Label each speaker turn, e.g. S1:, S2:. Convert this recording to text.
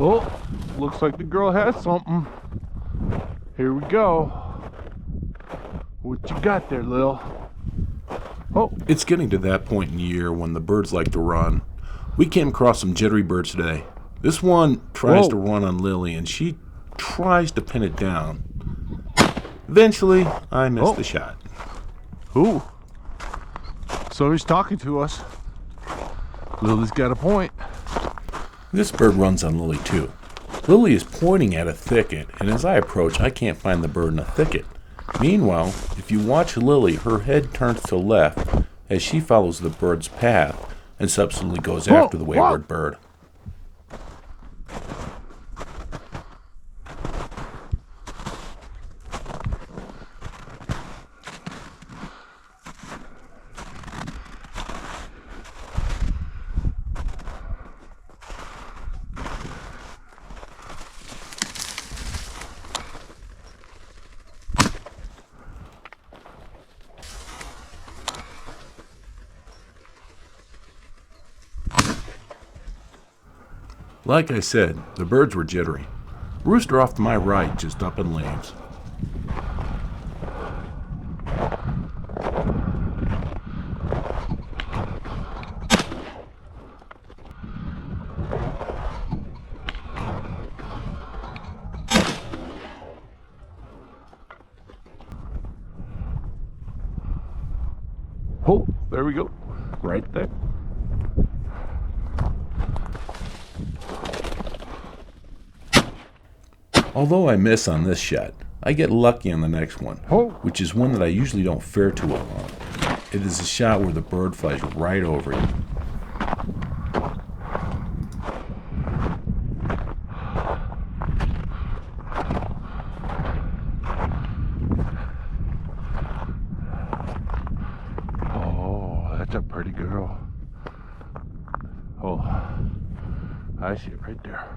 S1: Oh, looks like the girl has something. Here we go. What you got there, Lil? Oh,
S2: It's getting to that point in the year when the birds like to run. We came across some jittery birds today. This one tries to run on Lily, and she tries to pin it down. Eventually, I miss the shot.
S1: ooh. So he's talking to us. Lily's got a point.
S2: This bird runs on Lily too. Lily is pointing at a thicket, and as I approach, I can't find the bird in the thicket. Meanwhile, if you watch Lily, her head turns to the left as she follows the bird's path and subsequently goes after the wayward bird. Like I said, the birds were jittery. Rooster off to my right, just up in leaves.
S1: Oh, there we go. Right there.
S2: Although I miss on this shot, I get lucky on the next one,
S1: Oh.
S2: which is one that I usually don't fare too well on. It is a shot where the bird flies right over you.
S1: Oh, that's a pretty girl. Oh, I see it right there.